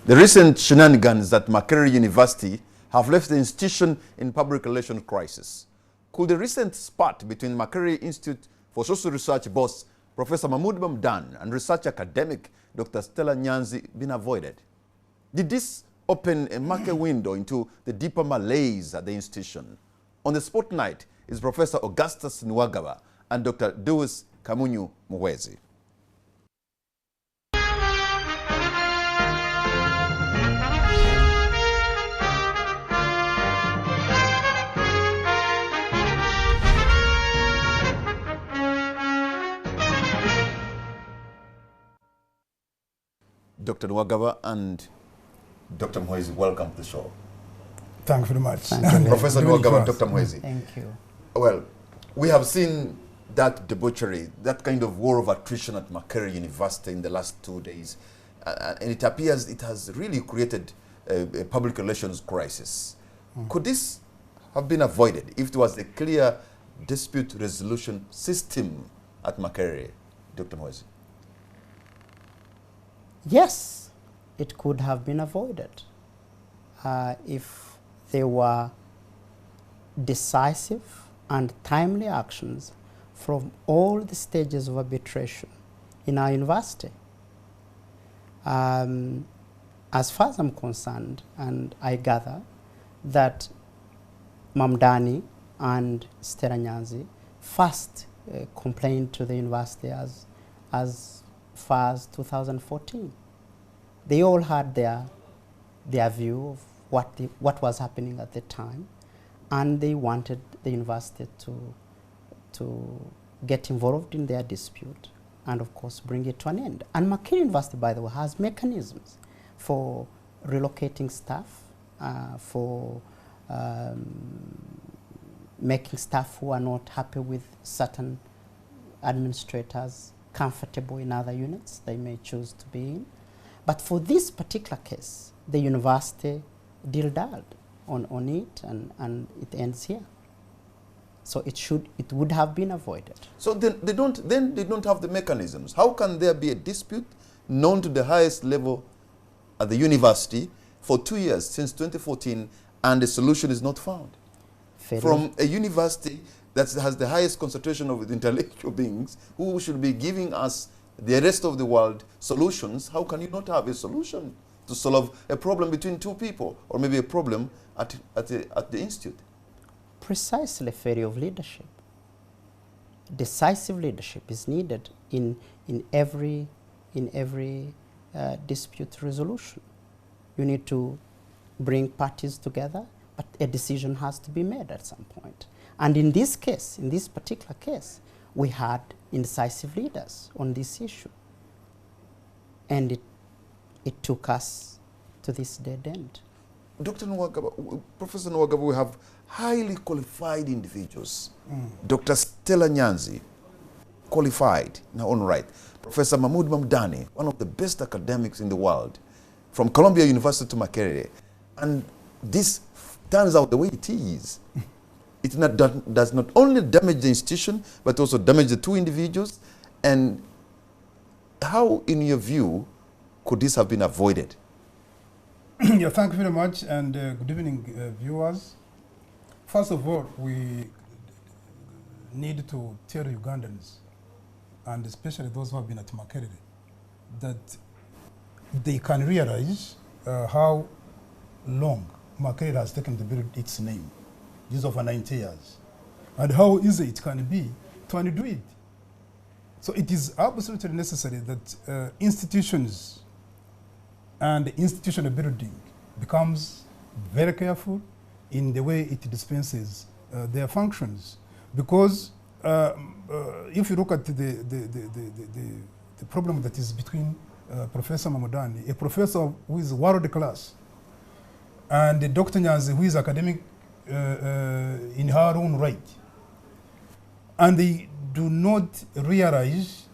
The recent shenanigans at Makerere University have left the institution in public relations crisis. Could the recent spat between Makerere Institute for Social Research boss Professor Mahmood Mamdani and research academic Dr. Stella Nyanzi been avoided? Did this open a market window into the deeper malaise at the institution? On the spotlight is Professor Augustus Nuwagaba and Dr. Deus Muhwezi. Dr. Nuwagaba and Dr. Muhwezi, welcome to the show. Thank you very much. Professor Nuwagaba and Dr. Muhwezi. Thank you. Well, we have seen that debauchery, that kind of war of attrition at Makerere University in the last 2 days. And it appears it has really created a public relations crisis. Could this have been avoided if there was a clear dispute resolution system at Makerere, Dr. Muhwezi? Yes, it could have been avoided if there were decisive and timely actions from all the stages of arbitration in our university. As far as I'm concerned, and I gather that Mamdani and Stella Nyanzi first complained to the university as far as 2014. They all had their view of what was happening at the time, and they wanted the university to get involved in their dispute and of course bring it to an end. And Makerere University, by the way, has mechanisms for relocating staff, for making staff who are not happy with certain administrators comfortable in other units they may choose to be in. But for this particular case, the university dilted on it, and it ends here. So it would have been avoided. So then they don't have the mechanisms. How can there be a dispute known to the highest level at the university for 2 years, since 2014, and the solution is not found? From a university that has the highest concentration of intellectual beings who should be giving us, the rest of the world, solutions, how can you not have a solution to solve a problem between two people, or maybe a problem at the institute? Precisely, failure of leadership. Decisive leadership is needed in every dispute resolution. You need to bring parties together, but a decision has to be made at some point. And in this case, in this particular case, we had indecisive leaders on this issue. And it took us to this dead end. Dr. Nuwagaba, Professor Nuwagaba, we have highly qualified individuals. Dr. Stella Nyanzi, qualified in her own right. Professor Mahmood Mamdani, one of the best academics in the world, from Columbia University to Makerere. And this turns out the way it is. It does not only damage the institution, but also damage the two individuals. And how, in your view, could this have been avoided? Yeah, thank you very much, and good evening, viewers. First of all, we need to tell Ugandans, and especially those who have been at Makerere, that they can realize how long Makerere has taken to build its name. This is over 90 years. And how easy it can be to undo it. So it is absolutely necessary that institutions and institutional building becomes very careful in the way it dispenses their functions. Because if you look at the problem that is between Professor Mamdani, a professor who is world class, and Dr. Nyanzi, who is academic in her own right, and they do not realize,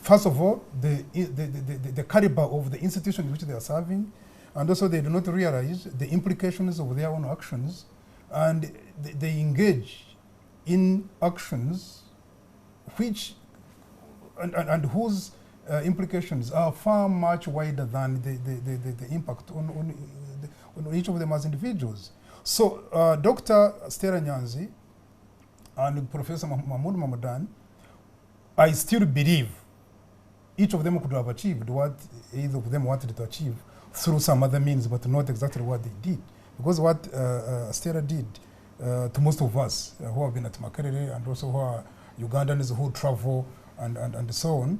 first of all, the caliber of the institution which they are serving, and also they do not realize the implications of their own actions, and they engage in actions which and whose implications are far much wider than the impact on each of them as individuals. So Dr. Stella Nyanzi and Professor Mahmood Mamdani, I still believe each of them could have achieved what either of them wanted to achieve through some other means, but not exactly what they did. Because what Stella did to most of us who have been at Makerere, and also who are Ugandans who travel and so on,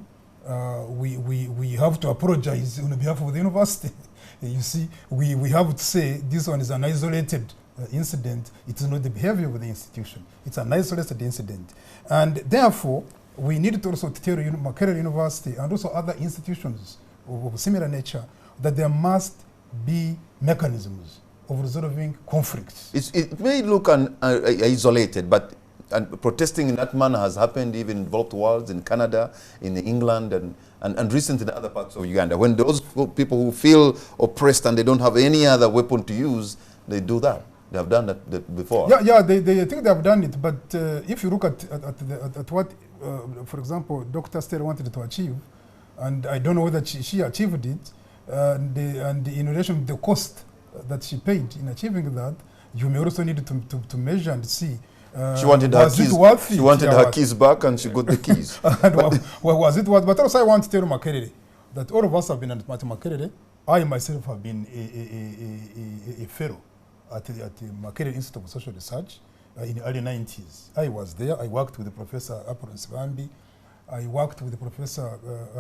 we have to apologize on behalf of the university. You see, we have to say this one is an isolated incident. It is not the behavior of the institution. It's an isolated incident. And therefore, we need to also tell Makerere University and also other institutions of similar nature that there must be mechanisms of resolving conflicts. It may look isolated, but protesting in that manner has happened even in developed worlds, in Canada, in England, and recently in other parts of Uganda. When those people who feel oppressed and they don't have any other weapon to use, they do that. They have done that before. Yeah, they think they have done it, but if you look at what, for example, Dr. Stella wanted to achieve, and I don't know whether she achieved it, and in relation to the cost that she paid in achieving that, you may also need to measure and see. She wanted her keys. She wanted her keys back, and she got the keys. Well, was it? But also, I want to tell Makerere that all of us have been at Makerere. I myself have been a fellow at the Makerere Institute of Social Research in the early 90s. I was there. I worked with Professor Bambi. I worked with Professor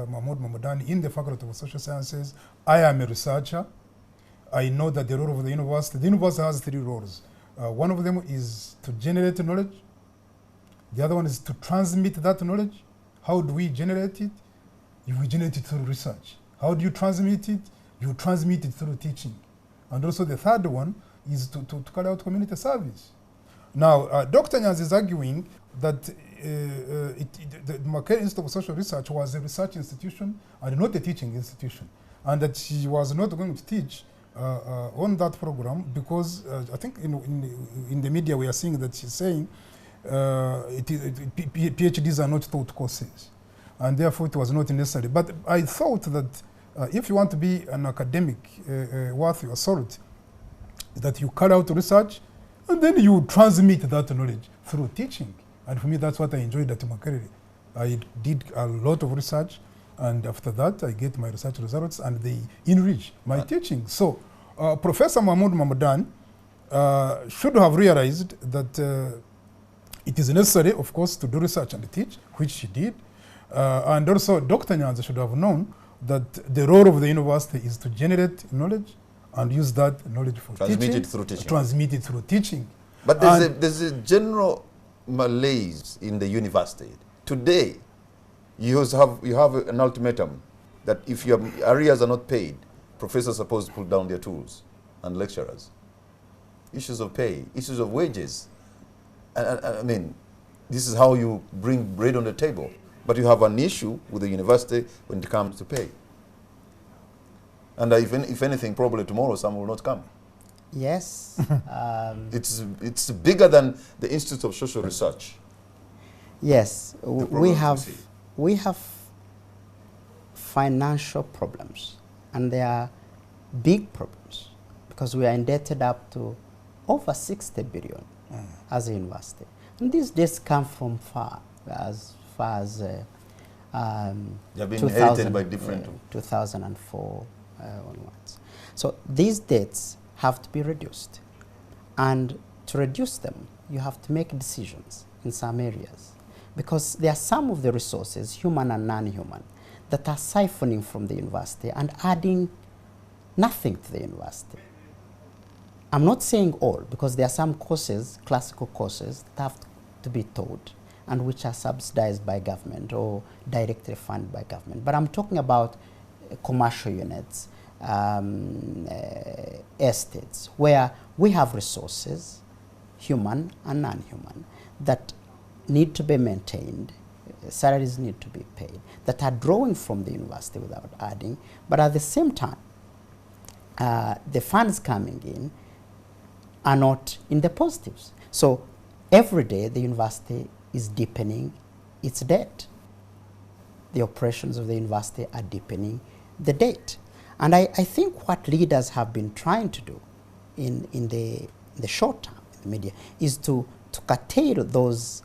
Mahmood Mamdani in the Faculty of Social Sciences. I am a researcher. I know that the role of the university has 3 roles. One of them is to generate knowledge. The other one is to transmit that knowledge. How do we generate it? We generate it through research. How do you transmit it? You transmit it through teaching. And also the third one is to carry out community service. Now, Dr. Nyanzi is arguing that the Makerere Institute of Social Research was a research institution and not a teaching institution, and that she was not going to teach on that program because I think in the media we are seeing that she's saying PhDs are not taught courses, and therefore it was not necessary. But I thought that if you want to be an academic worth your salt, that you carry out research and then you transmit that knowledge through teaching. And for me, that's what I enjoyed at Makerere. I did a lot of research, and after that, I get my research results, and they enrich my teaching. So, Professor Mahmood Mamdani should have realized that it is necessary, of course, to do research and teach, which she did. And also, Dr. Nyanzi should have known that the role of the university is to generate knowledge and use that knowledge for teaching. Transmit it through teaching. But there's a general malaise in the university. Today, you have an ultimatum that if your arrears are not paid, professors are supposed to put down their tools, and lecturers. Issues of pay, issues of wages. And I mean, this is how you bring bread on the table. But you have an issue with the university when it comes to pay. And if anything, probably tomorrow some will not come. Yes. It's bigger than the Institute of Social Research. Yes, we have financial problems, and they are big problems because we are indebted up to over 60 billion as a university. And these debts come from as far as they have been inherited by different 2004 onwards. So these debts have to be reduced, and to reduce them, you have to make decisions in some areas, because there are some of the resources, human and non-human, that are siphoning from the university and adding nothing to the university. I'm not saying all, because there are some courses, classical courses, that have to be taught and which are subsidized by government or directly funded by government. But I'm talking about commercial units, estates, where we have resources, human and non-human, that need to be maintained, salaries need to be paid, that are drawing from the university without adding, but at the same time, the funds coming in are not in the positives. So every day the university is deepening its debt. the operations of the university are deepening the debt. And I think what leaders have been trying to do in the short term in the media is to curtail those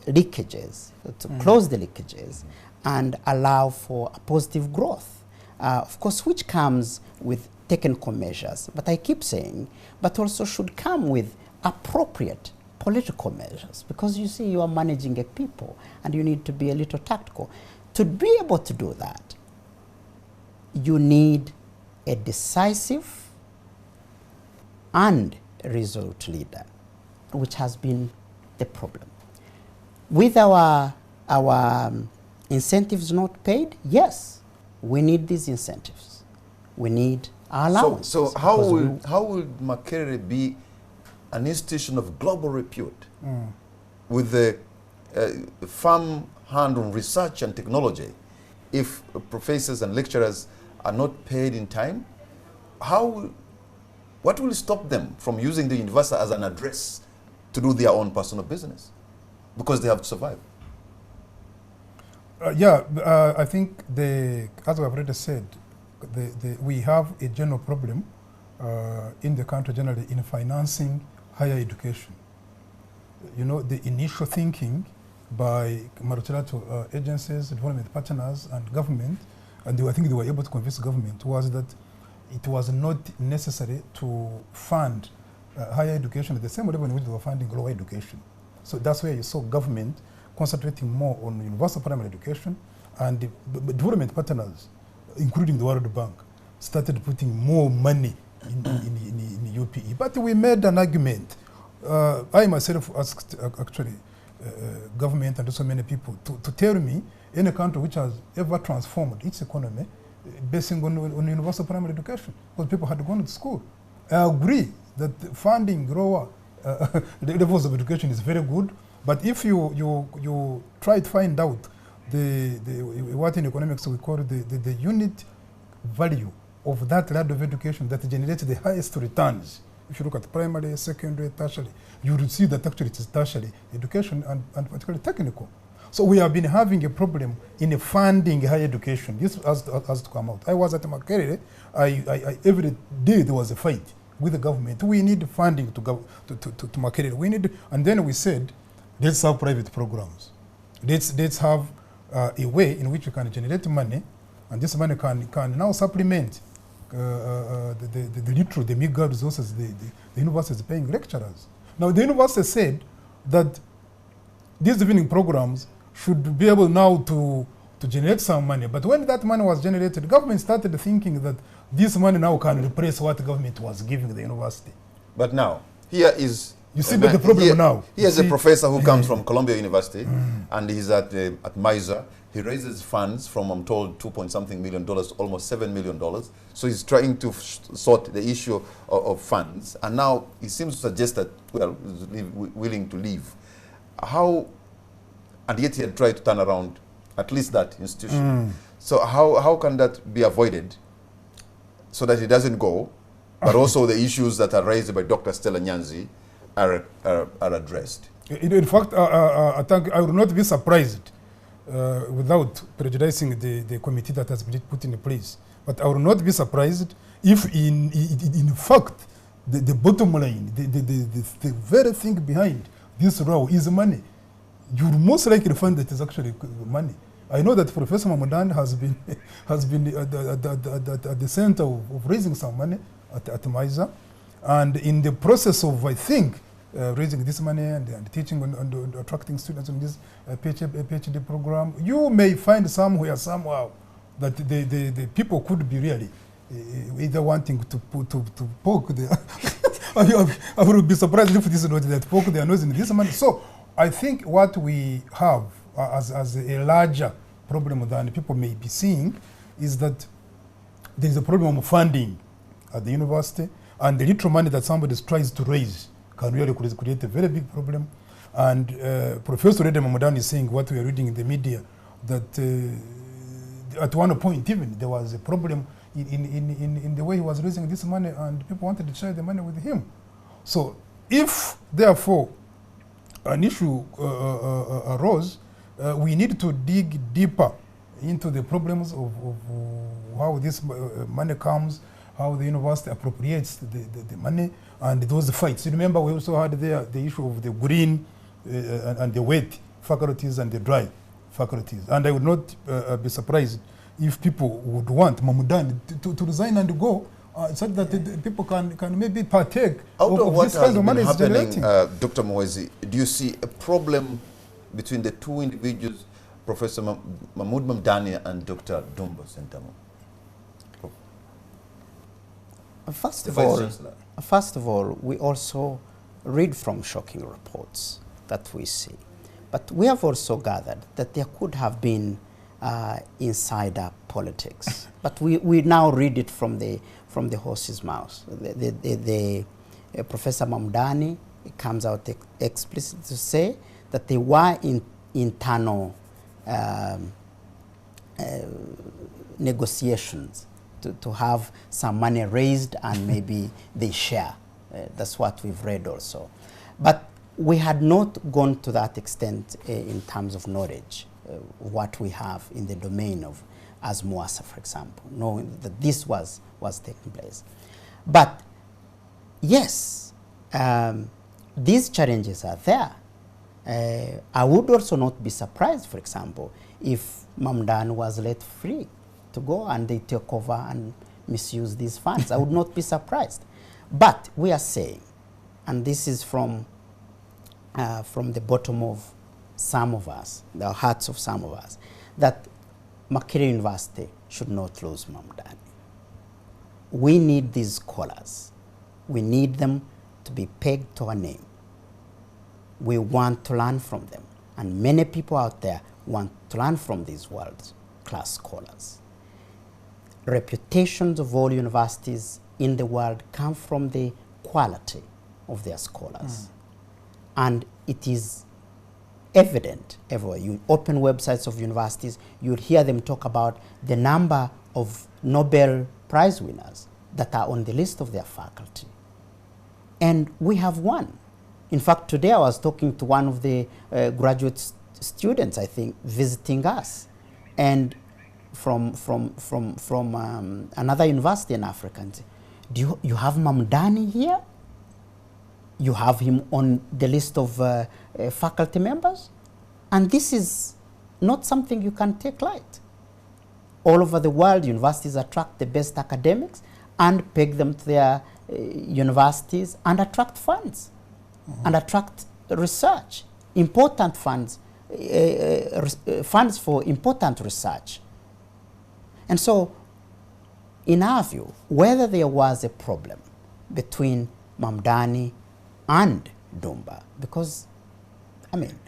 leakages, to close the leakages and allow for a positive growth, of course, which comes with technical measures, but I keep saying, but also should come with appropriate political measures, because you see you are managing a people and you need to be a little tactical. To be able to do that, you need a decisive and resolute leader, which has been the problem. With our incentives not paid, yes, we need these incentives. We need our allowance. So how will Makerere be an institution of global repute with the firm hand on research and technology if professors and lecturers are not paid in time? What will stop them from using the university as an address to do their own personal business? Because they have to survive. I think as I've already said, we have a general problem in the country generally in financing higher education. You know, the initial thinking by multilateral agencies, development partners and government, and I think they were able to convince government, was that it was not necessary to fund higher education at the same level in which they were funding lower education. So that's where you saw government concentrating more on universal primary education, and the development partners, including the World Bank, started putting more money in UPE. But we made an argument. I myself asked actually government and so many people to tell me any country which has ever transformed its economy basing on universal primary education, because people had gone to school. I agree that funding lower levels of education is very good, but if you try to find out what in economics we call the unit value of that level of education that generates the highest returns, if you look at primary, secondary, tertiary, you will see that actually it is tertiary education and particularly technical. So we have been having a problem in funding higher education. This has to come out. I was at Makerere. Every day there was a fight with the government. We need funding to Makerere. We need, and then we said, let's have private programs. Let's have a way in which you can generate money, and this money can now supplement the meager resources the university is paying lecturers. Now the university said that these evening programs should be able now to generate some money. But when that money was generated, the government started thinking that this money now can replace what the government was giving the university. But now, here is... You see the problem now. Here's a professor who comes from Columbia University, and he's at MISA. He raises funds from, I'm told, $2.something million, almost $7 million. So he's trying to sort the issue of funds. And now he seems to suggest that, well, he's willing to leave. And yet he had tried to turn around at least that institution. So how can that be avoided so that he doesn't go, but also the issues that are raised by Dr. Stella Nyanzi are addressed? In fact, I think I would not be surprised without prejudicing the committee that has been put in place. But I would not be surprised if in fact the bottom line, the very thing behind this row is money. You will most likely find that it's actually money. I know that Professor Mamdani has been at the center of raising some money at MISA, and in the process of, I think, raising this money and teaching and attracting students in this PhD program, you may find somewhere, somehow, that the people could be really either wanting to poke the... I would be surprised if this is not that poke their nose in this money. So I think what we have as a larger problem than people may be seeing is that there is a problem of funding at the university, and the little money that somebody tries to raise can really create a very big problem. And Professor Mamdani is saying what we are reading in the media, that at one point even there was a problem in the way he was raising this money, and people wanted to share the money with him. So if, therefore, an issue arose, we need to dig deeper into the problems of how this money comes, how the university appropriates the money, and those fights. You remember, we also had there the issue of the green and the wet faculties and the dry faculties. And I would not be surprised if people would want Mamdani to resign and go, such that the people can maybe partake of what this kind of money has is been happening, generating. Dr. Muhwezi, do you see a problem between the two individuals, Professor Mahmood Mamdani and Dr. Dumba Sentamo? First of all, we also read from shocking reports that we see. But we have also gathered that there could have been insider politics. But we now read it from the horse's mouth. Professor Mamdani comes out explicit to say that there were internal negotiations to have some money raised and maybe they share. That's what we've read also. But we had not gone to that extent in terms of knowledge, what we have in the domain of as Muasa, for example, knowing that this was taking place. But yes, these challenges are there. I would also not be surprised, for example, if Mamdani was let free to go and they take over and misuse these funds. I would not be surprised. But we are saying, and this is from the bottom of some of us, the hearts of some of us, that Makerere University should not lose Mamdani. We need these scholars. We need them to be pegged to a name. We want to learn from them. And many people out there want to learn from these world-class scholars. Reputations of all universities in the world come from the quality of their scholars. And it is evident everywhere. You open websites of universities, you'll hear them talk about the number of Nobel Prize winners that are on the list of their faculty. And we have one. In fact, today I was talking to one of the graduate students, I think, visiting us, and from another university in Africa. And say, do you have Mamdani here? You have him on the list of faculty members? And this is not something you can take light. All over the world, universities attract the best academics and peg them to their universities and attract funds and attract research, important funds, funds for important research. And so, in our view, whether there was a problem between Mamdani and Dumba, because, I mean,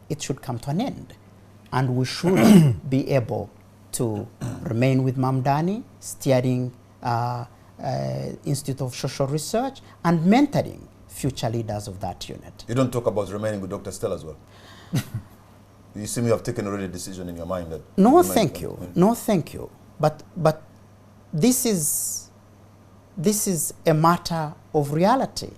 it should come to an end. And we should be able to remain with Mamdani, steering Institute of Social Research, and mentoring future leaders of that unit. You don't talk about remaining with Dr. Stella as well? You seem you have taken already a decision in your mind that... No, thank you. No, thank you. But this is a matter of reality,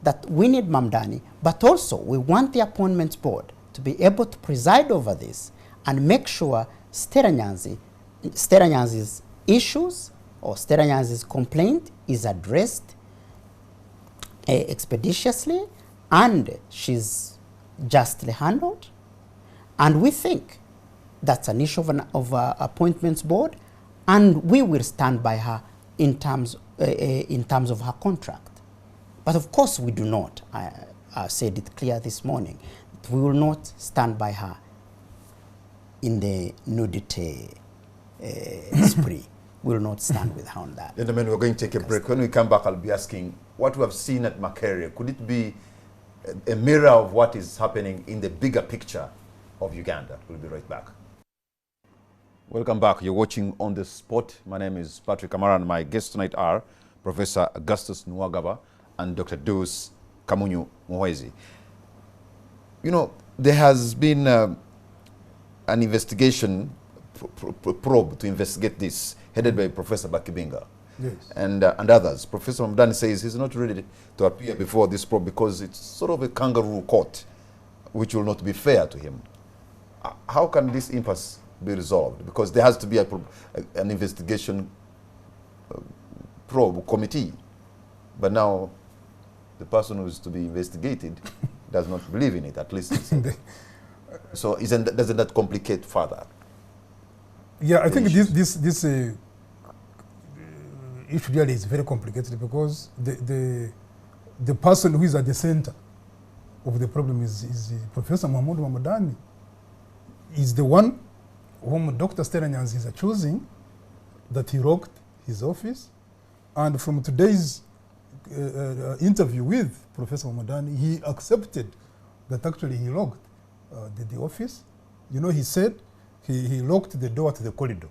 that we need Mamdani, but also we want the Appointments Board to be able to preside over this and make sure Stella Nyanzi's issues or Stella Nyanzi's complaint is addressed expeditiously and she's justly handled. And we think that's an issue of Appointments Board, and we will stand by her in terms of her contract. But of course we do not. I said it clear this morning. That we will not stand by her in the nudity spree. We will not stand with her on that. Gentlemen, we're going to take a break. When we come back, I'll be asking what we have seen at Makerere. Could it be a mirror of what is happening in the bigger picture of Uganda? We'll be right back. Welcome back. You're watching On the Spot. My name is Patrick Amara, and my guests tonight are Professor Augustus Nuwagaba and Dr. Deus Muhwezi. You know, there has been an investigation probe to investigate this, headed by Professor Bakibinga. Yes. And others. Professor Mamdani says he's not ready to appear before this probe because it's sort of a kangaroo court. which will not be fair to him. How can this impasse be resolved? Because there has to be an investigation probe committee, but now the person who is to be investigated does not believe in it, at least. So doesn't that complicate further? Yeah, I think this issue really is very complicated, because the person who is at the center of the problem is Professor Mahmood Mamdani. Is the one whom Dr. Stella Nyanzi is accusing that he locked his office. And from today's interview with Professor Mamdani, he accepted that actually he locked the office. You know, he said he locked the door to the corridor.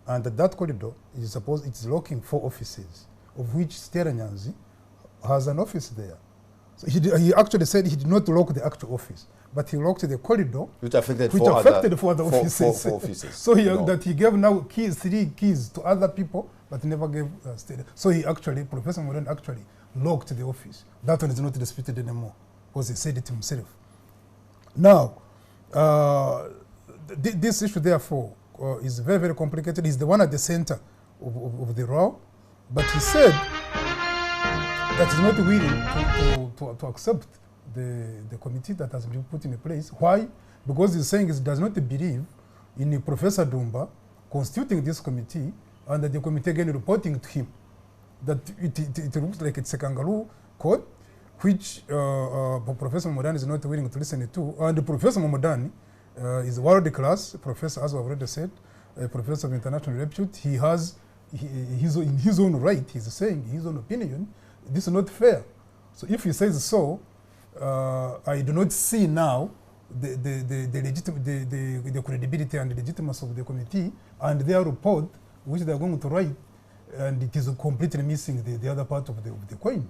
And that corridor is supposed, it's locking 4 offices, of which Stella Nyanzi has an office there. So he actually said he did not lock the actual office, but he locked the corridor, which affected 4 other offices. Four offices. So that he gave now 3 keys to other people, but never gave Stella. So Professor Mamdani actually locked the office. That one is not disputed anymore, because he said it himself. Now, this issue, therefore, is very, very complicated. He's the one at the center of the row, but he said that he's not willing to accept the committee that has been put in place. Why? Because he's saying he does not believe in Professor Dumba constituting this committee, and that the committee again reporting to him. That it looks like it's a kangaroo court, which Professor Mamdani is not willing to listen to. And Professor Mamdani is a world class professor, as I've already said, a professor of international repute. He has, in his own right, he's saying, his own opinion, this is not fair. So if he says so, I do not see now the credibility and the legitimacy of the committee and their report, which they are going to write, and it is completely missing the other part of the coin.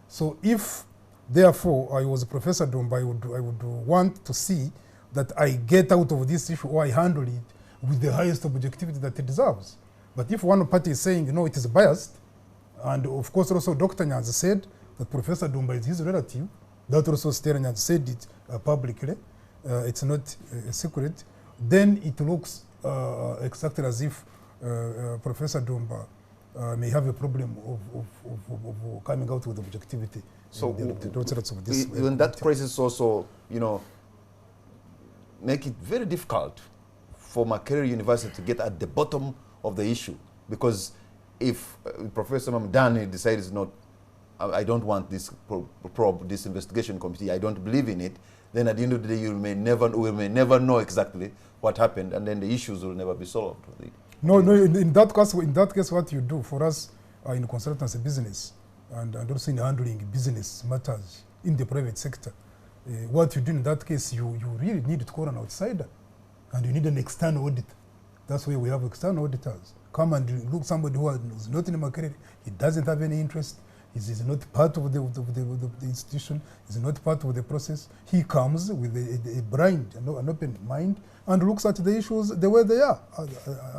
So if, therefore, I was Professor Dumba, I would want to see that I get out of this issue, or I handle it with the highest objectivity that it deserves. But if one party is saying, no, it is biased, and of course also Dr. Nyanzi said that Professor Dumba is his relative, that also Stella Nyanzi said it publicly, it's not a secret, then it looks exactly as if Professor Dumba may have a problem of coming out with objectivity. So when that crisis also, make it very difficult for Makerere University to get at the bottom of the issue, because if Professor Mamdani decides not, I don't want this probe, this investigation committee, I don't believe in it, then at the end of the day, we may never know exactly what happened, and then the issues will never be solved. No, in that case, what you do for us in consultancy business, and also in handling business matters in the private sector, what you do in that case, you really need to call an outsider, and you need an external audit. That's why we have external auditors. Come and look somebody who is not in Makerere, he doesn't have any interest, he's not part of the institution, he's not part of the process. He comes with a blind, an open mind, and looks at the issues the way they are,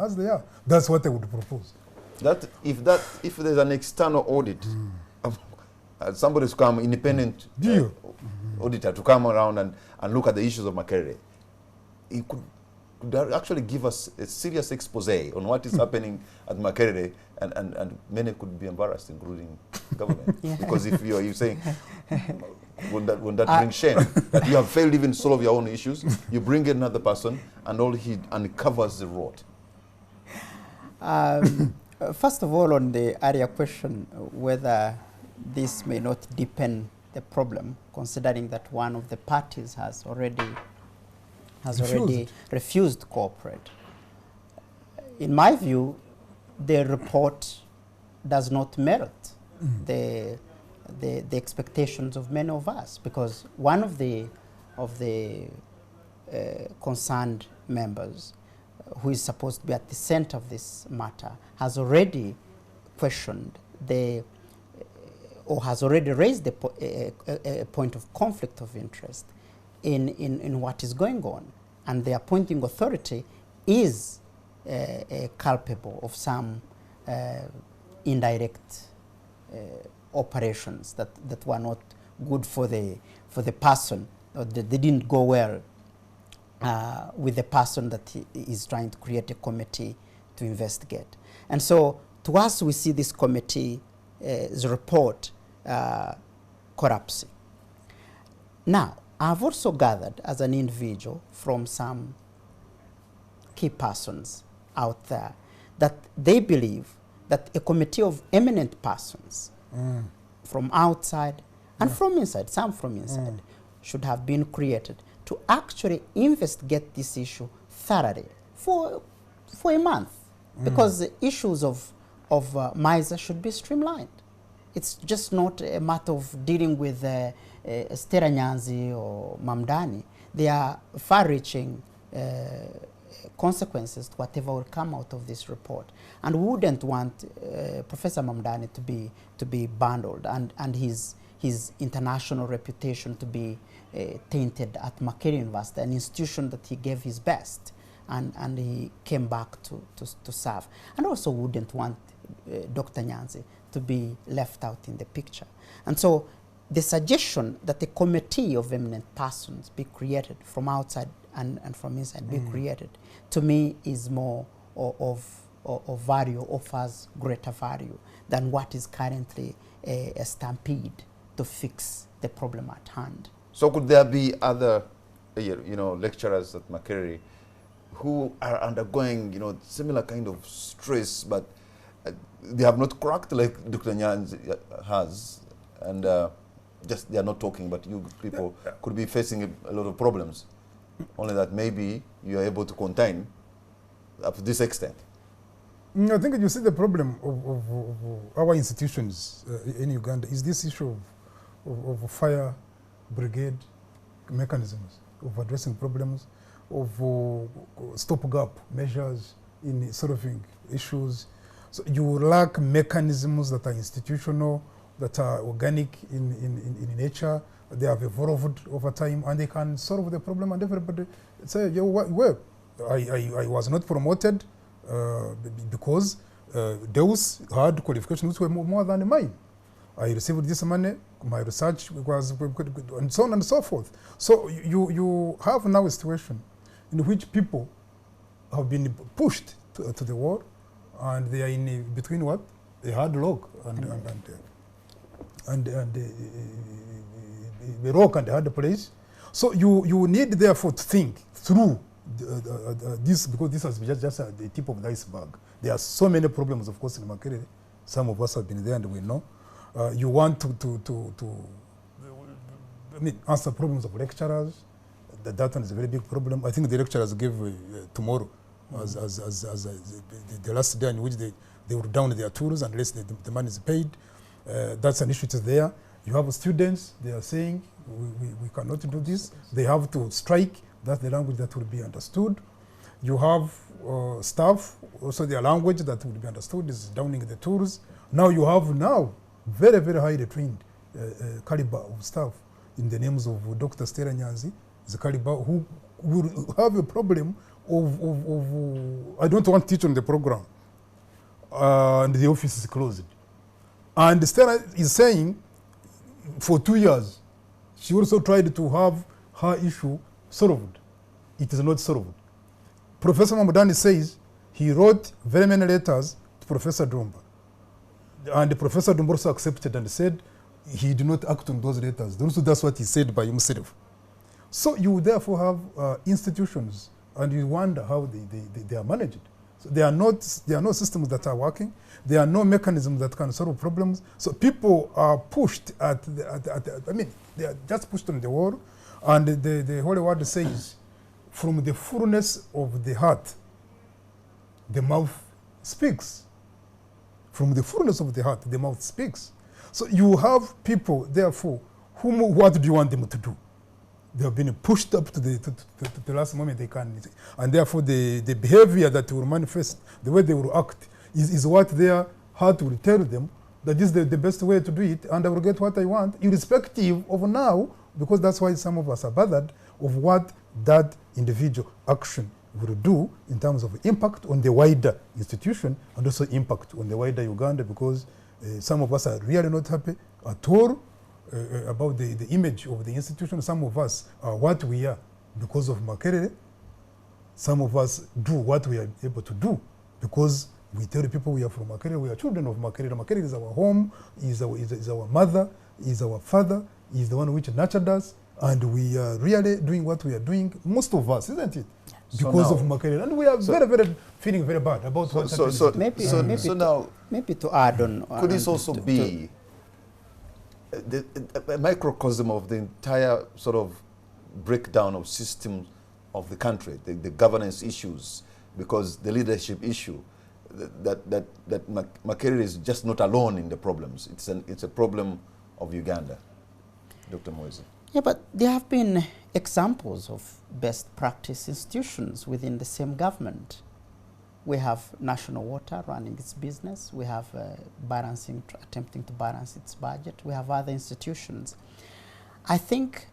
as they are. That's what I would propose. If there's an external audit, somebody's come, independent auditor, to come around and look at the issues of Makerere, he could actually give us a serious expose on what is happening at Makerere, and many could be embarrassed, including government. Because if you're saying, wouldn't that bring shame? That you have failed even to solve your own issues, you bring another person, and all he uncovers the rot. First of all, on the earlier question, whether this may not deepen the problem, considering that one of the parties has already refused to cooperate. In my view, the report does not merit the expectations of many of us, because one of the concerned members, who is supposed to be at the center of this matter, has already questioned or has already raised a point of conflict of interest in what is going on, and the appointing authority is culpable of some indirect operations that were not good for the person they didn't go well with the person that he is trying to create a committee to investigate. And so to us, we see this committee's report collapsing. Now, I've also gathered as an individual from some key persons out there that they believe that a committee of eminent persons from outside and from inside, some from inside, should have been created to actually investigate this issue thoroughly for a month, because the issues of Miser should be streamlined. It's just not a matter of dealing with Stella Nyanzi or Mamdani. They are far-reaching consequences to whatever will come out of this report, and we wouldn't want Professor Mamdani to be bundled and his international reputation to be tainted at Makerere University, an institution that he gave his best and he came back to serve. And also wouldn't want Dr. Nyanzi to be left out in the picture. And so the suggestion that a committee of eminent persons be created from outside and from inside be created, to me is more of value, offers greater value than what is currently a stampede to fix the problem at hand. So could there be other, lecturers at Makerere who are undergoing, similar kind of stress, but they have not cracked like Dr. Nyanzi has, and just they are not talking, but you people could be facing a lot of problems, only that maybe you are able to contain up to this extent? I think you see the problem of our institutions in Uganda is this issue of fire brigade mechanisms, of addressing problems, of stopgap measures in solving issues. So you lack mechanisms that are institutional, that are organic in nature. They have evolved over time, and they can solve the problem. And everybody say, well, I was not promoted because Deus had qualifications which were more than mine. I received this money, my research was, and so on and so forth. So you have now a situation in which people have been pushed to the wall, and they are in between what? A hard rock and the rock and the hard place. So you need therefore to think through this, because this has been just the tip of the iceberg. There are so many problems, of course, in Makerere. Some of us have been there and we know. You want to answer problems of lecturers. That one is a very big problem. I think the lecturers gave tomorrow as the last day in which they would down their tools unless the money is paid. That's an issue there. You have students, they are saying, we cannot do this. They have to strike. That's the language that will be understood. You have staff, also their language that will be understood is downing the tools. Now you have very, very highly trained caliber of staff in the names of Dr. Stella Nyanzi, the caliber who will have a problem of I don't want to teach on the program, and the office is closed. And Stella is saying for 2 years, she also tried to have her issue solved. It is not solved. Professor Mamdani says he wrote very many letters to Professor Dumba. And Professor Dumba also accepted and said he did not act on those letters. Also, that's what he said by himself. So you therefore have institutions, and you wonder how they are managed. So there are no systems that are working. There are no mechanisms that can solve problems. So people are pushed they are just pushed on the wall. And the Holy Word says, from the fullness of the heart, the mouth speaks. From the fullness of the heart, the mouth speaks. So you have people, therefore, what do you want them to do? They have been pushed up to the last moment they can. And therefore, the behavior that will manifest, the way they will act, is what their heart will tell them that this is the best way to do it, and I will get what I want, irrespective of now, because that's why some of us are bothered of what that individual action will do in terms of impact on the wider institution and also impact on the wider Uganda, because some of us are really not happy at all about the image of the institution. Some of us are what we are because of Makerere. Some of us do what we are able to do because we tell the people we are from Makerere, we are children of Makerere. Makerere is our home, is our mother, is our father, is the one which nurtured us, and we are really doing what we are doing, most of us, isn't it? Because of Makerere. And we are feeling very bad about what's happening. Maybe to add on. Could this also be a microcosm of the entire sort of breakdown of systems of the country, the governance issues, because the leadership issue, that Makerere is just not alone in the problems. It's a problem of Uganda. Dr. Muhwezi. Yeah, but there have been examples of best practice institutions within the same government. We have National Water running its business. We have attempting to balance its budget. We have other institutions. I think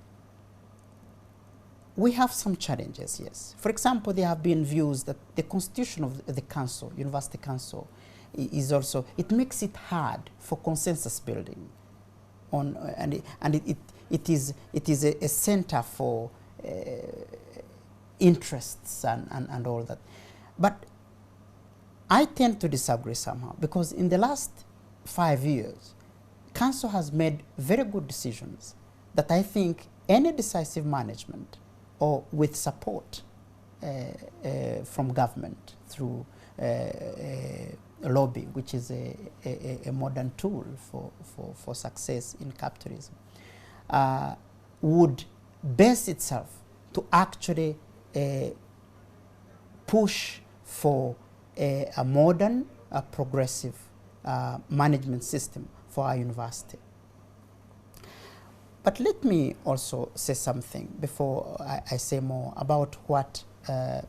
we have some challenges, yes. For example, there have been views that the constitution of the council, University Council, is also, it makes it hard for consensus building. It is a center for interests and all that. But I tend to disagree somehow, because in the last 5 years, Council has made very good decisions that I think any decisive management or with support from government through lobby, which is a modern tool for success in capitalism, would base itself to actually push for a modern, progressive management system for our university. But let me also say something before I say more about what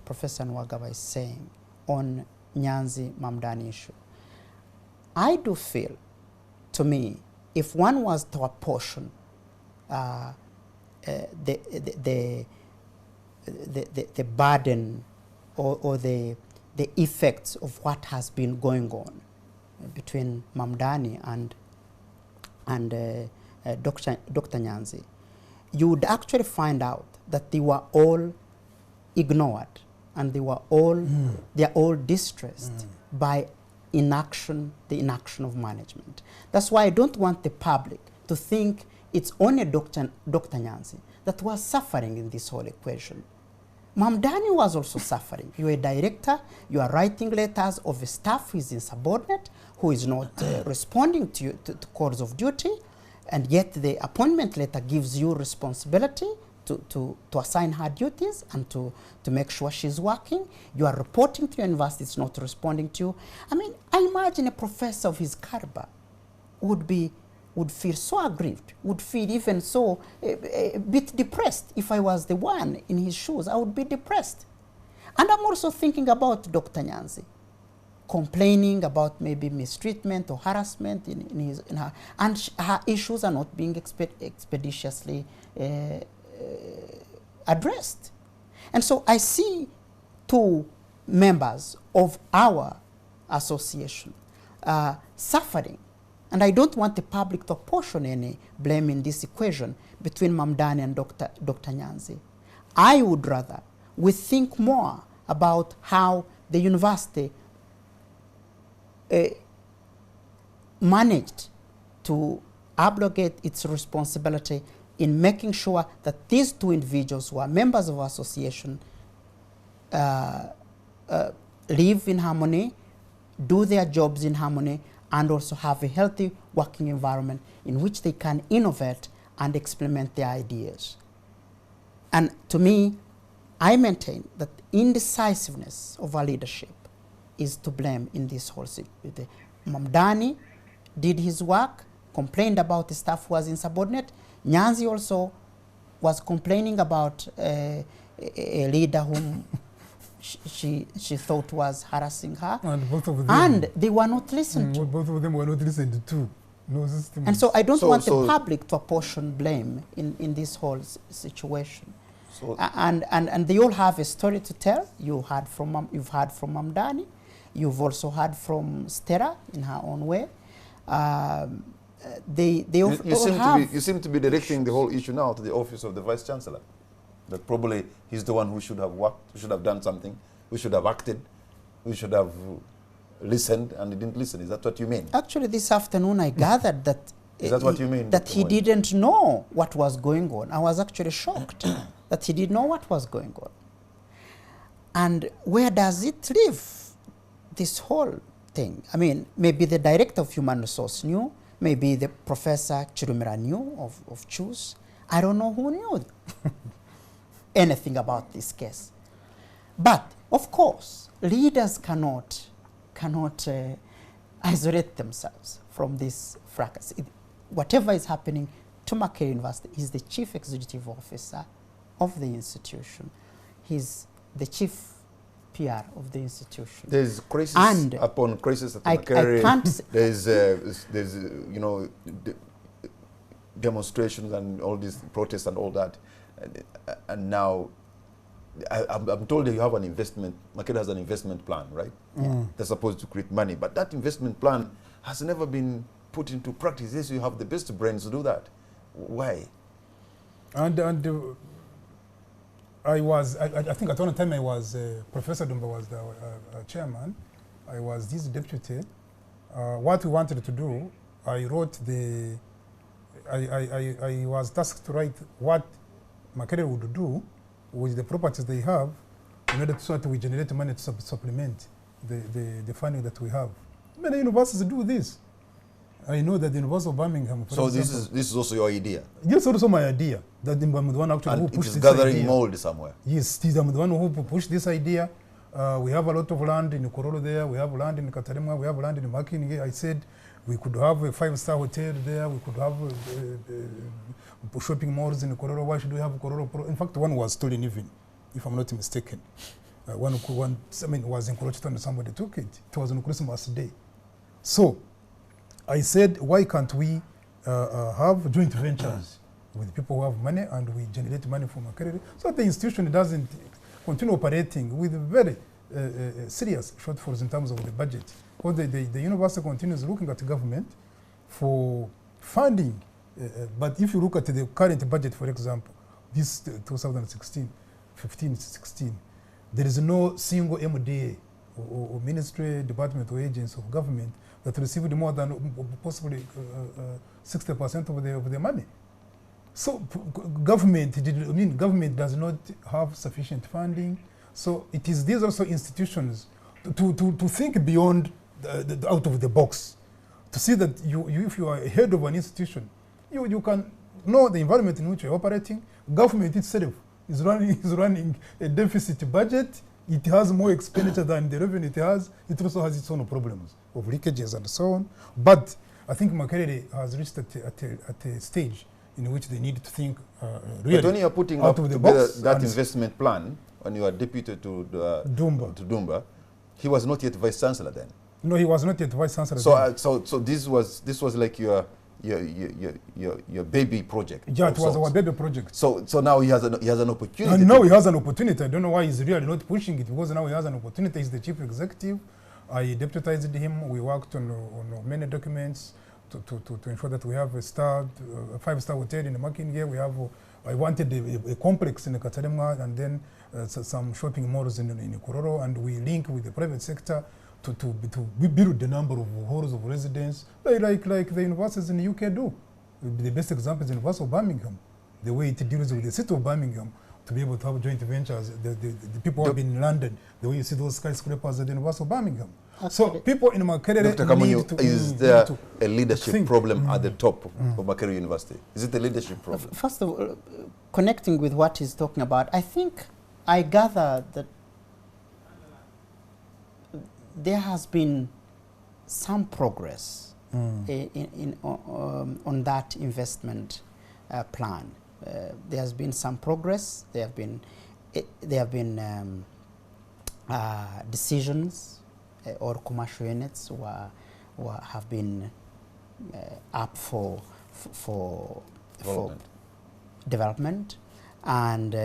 Professor Nuwagaba is saying on Nyanzi Mamdani issue. I do feel, to me, if one was to apportion the burden or the effects of what has been going on between Mamdani and Dr. Nyanzi, you would actually find out that they were all ignored and they are all distressed by the inaction of management. That's why I don't want the public to think it's only Dr. Nyanzi that was suffering in this whole equation. Mamdani was also suffering. You're a director, you are writing letters of a staff who is insubordinate, who is not responding to calls of duty, and yet the appointment letter gives you responsibility to assign her duties and to make sure she's working. You are reporting to your university, it's not responding to you. I mean, I imagine a professor of his caliber would feel so aggrieved, would feel even so a bit depressed. If I was the one in his shoes, I would be depressed. And I'm also thinking about Dr. Nyanzi, complaining about maybe mistreatment or harassment in her, and her issues are not being expeditiously addressed. And so I see two members of our association suffering. And I don't want the public to apportion any blame in this equation between Mamdani and Dr. Nyanzi. I would rather we think more about how the university managed to abrogate its responsibility in making sure that these two individuals who are members of our association live in harmony, do their jobs in harmony, and also have a healthy working environment in which they can innovate and implement their ideas. And to me, I maintain that indecisiveness of our leadership is to blame in this whole situation. Mamdani did his work, complained about the staff who was insubordinate. Nyanzi also was complaining about a leader whom she thought was harassing her. And both of them. And they were not listened to. Both of them were not listened to. No system. And so I don't want the public to apportion blame in this whole situation. And they all have a story to tell. You've heard from Mamdani. You've also heard from Stella in her own way. You seem to be directing the whole issue now to the office of the Vice Chancellor. That probably he's the one who should have worked, who should have done something, who should have acted, who should have listened, and he didn't listen. Is that what you mean? Actually, this afternoon I gathered that is that what you mean? That he didn't know what was going on. I was actually shocked that he didn't know what was going on. And where does it leave this whole thing? I mean, maybe the director of human resource knew, maybe the professor Chirumira knew of CHUS. I don't know who knew anything about this case. But, of course, leaders cannot isolate themselves from this fracas. Whatever is happening to Makerere University, he's the chief executive officer of the institution. He's the chief PR of the institution. There's crisis upon crisis at Makerere. There's you know, demonstrations and all these protests and all that, and now I'm told that you have an investment. Makerere has an investment plan, right? Yeah. They're supposed to create money, but that investment plan has never been put into practice. Yes, you have the best brains to do that. Why? And I think at one time I was Professor Dumba was the chairman. I was his deputy. What we wanted to do, I was tasked to write what Makerere would do with the properties they have in order to so that we generate money to supplement the funding that we have. Many universities do this. I know that the University of Birmingham, for so example, this is also your idea? Yes, also my idea. That I'm the one actually who pushed this idea. Gathering mold somewhere? Yes, I'm the one who pushed this idea. We have a lot of land in Korolo there, we have land in Katarima, we have land in Makinge. I said we could have a 5-star hotel there, we could have shopping malls in Korolo. Why should we have Korolo? In fact, one was stolen even, if I'm not mistaken. One was encroached and somebody took it. It was on Christmas Day. So I said, why can't we have joint ventures with people who have money and we generate money from Makerere so that the institution doesn't continue operating with very serious shortfalls in terms of the budget. Because the university continues looking at the government for funding. But if you look at the current budget, for example, this 2016, 15-16, there is no single MDA or ministry, department or agency of government that received more than possibly 60% of the money. So government does not have sufficient funding. So it is these also institutions to think beyond out of the box, to see that if you are head of an institution, you can know the environment in which you're operating. Government itself is running a deficit budget. It has more expenditure than the revenue it has. It also has its own problems of leakages and so on. But I think Makerere has reached at a stage in which they need to think really but when you are putting out up of the together box that investment plan, when you are deputy to Dumba, he was not yet vice chancellor then. No, he was not yet vice chancellor. So this was like your baby project. Yeah, it was our baby project. So now he has an opportunity. And now he has an opportunity. I don't know why he's really not pushing it, because now he has an opportunity. He's the chief executive. I deputized him. We worked on many documents to ensure that we have a 5-star hotel in the Makinge. I wanted a complex in the Katarima and then some shopping malls in Kororo, and we link with the private sector to build the number of halls of residence, like the universities in the UK do. The best example is the University of Birmingham, the way it deals with the city of Birmingham to be able to have joint ventures. The people who have been in London, the way you see those skyscrapers at the University of Birmingham. So people in Makerere need to... Is there a leadership problem at the top of Makerere University? Is it a leadership problem? First of all, connecting with what he's talking about, I gather that there has been some progress on that investment plan. There has been some progress. There have been decisions or commercial units have been up for development, and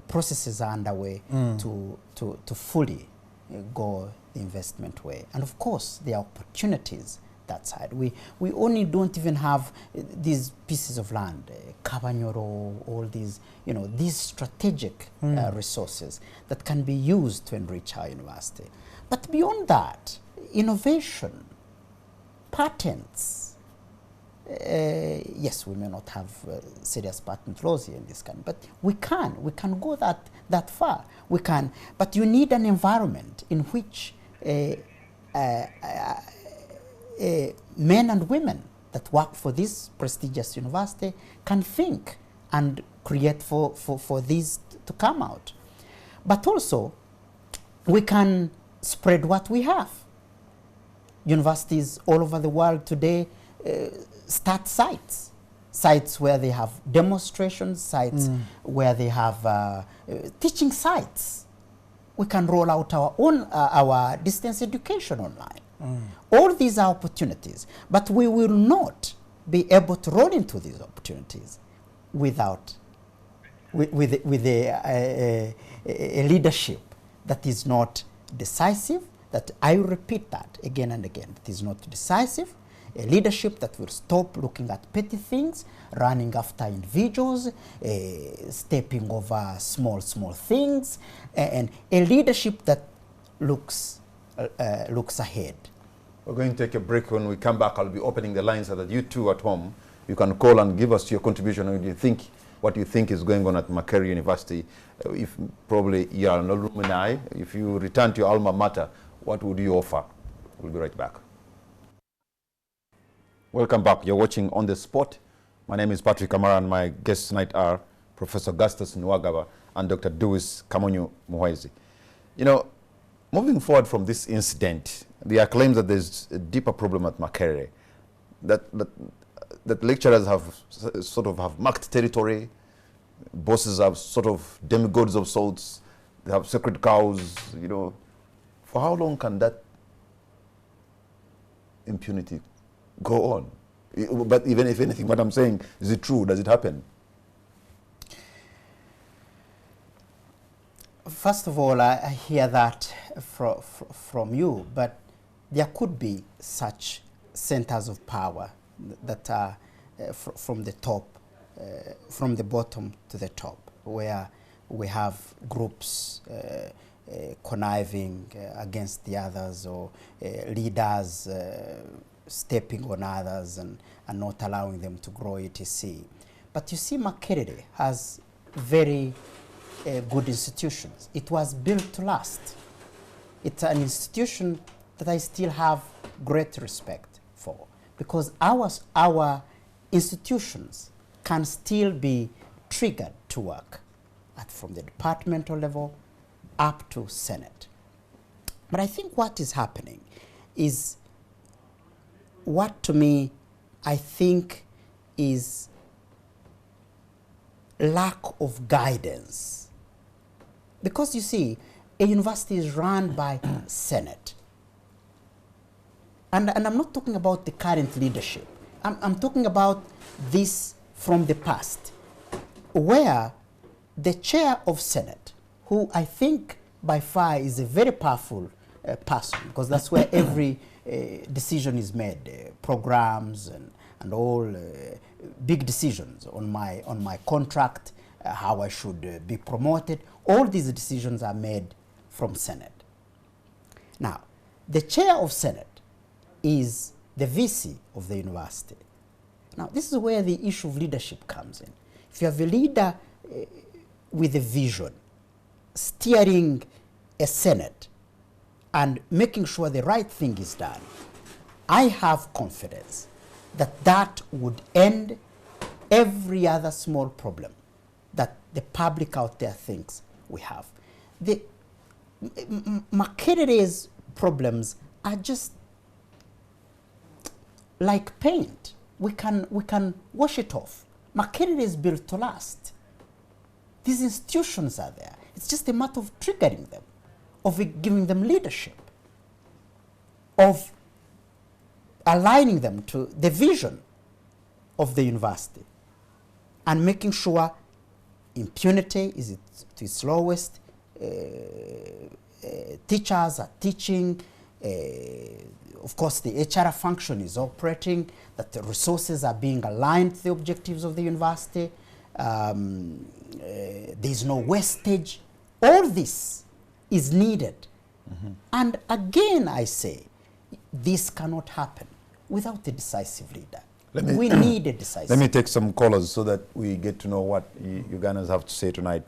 processes are underway to fully go the investment way. And of course, there are opportunities that side. We only don't even have these pieces of land, Kabanyoro, all these, you know, these strategic resources that can be used to enrich our university. But beyond that, innovation, patents, yes, we may not have serious patent laws here in this country, but we can go that far. We can, but you need an environment in which men and women that work for this prestigious university can think and create for this to come out. But also, we can spread what we have. Universities all over the world today start sites where they have demonstrations, sites where they have teaching sites. We can roll out our own our distance education online. All these are opportunities, but we will not be able to roll into these opportunities without with a leadership that is not decisive. That I will repeat that again and again. It is not decisive. A leadership that will stop looking at petty things, running after individuals, stepping over small things, and a leadership that looks ahead. We're going to take a break. When we come back, I'll be opening the lines so that you two at home, you can call and give us your contribution on what you think is going on at Makerere University. If probably you are an alumni, if you return to your alma mater, what would you offer? We'll be right back. Welcome back. You're watching On the Spot. My name is Patrick Amara, and my guests tonight are Professor Augustus Nuwagaba and Dr. Deus Muhwezi. You know, moving forward from this incident, there are claims that there's a deeper problem at Makerere, that lecturers have marked territory, bosses have sort of demigods of sorts, they have sacred cows, you know. For how long can that impunity go on? But even if anything, what I'm saying, is it true? Does it happen? First of all, I hear that from you, but there could be such centers of power that are from the top, from the bottom to the top, where we have groups conniving against the others, or leaders stepping on others and not allowing them to grow, etc. But you see, Makerere has very good institutions. It was built to last. It's an institution that I still have great respect for, because our institutions can still be triggered to work from the departmental level up to Senate. But I think what is happening is what, to me, I think is lack of guidance. Because you see, a university is run by Senate. And I'm not talking about the current leadership. I'm talking about this from the past, where the chair of Senate, who I think by far is a very powerful person, because that's where every decision is made, programs and all big decisions on my contract, how I should be promoted. All these decisions are made from Senate. Now, the chair of Senate is the VC of the university. Now, this is where the issue of leadership comes in. If you have a leader with a vision, steering a Senate and making sure the right thing is done, I have confidence that that would end every other small problem that the public out there thinks we have. The Makerere's problems are just like paint. We can wash it off. Makerere is built to last. These institutions are there. It's just a matter of triggering them, of giving them leadership, of aligning them to the vision of the university, and making sure impunity is to its lowest, teachers are teaching, of course, the HR function is operating, that the resources are being aligned to the objectives of the university, there's no wastage. All this is needed. And again, I say, this cannot happen without a decisive leader. We need a decisive. Let me take some callers so that we get to know what Ugandans have to say tonight.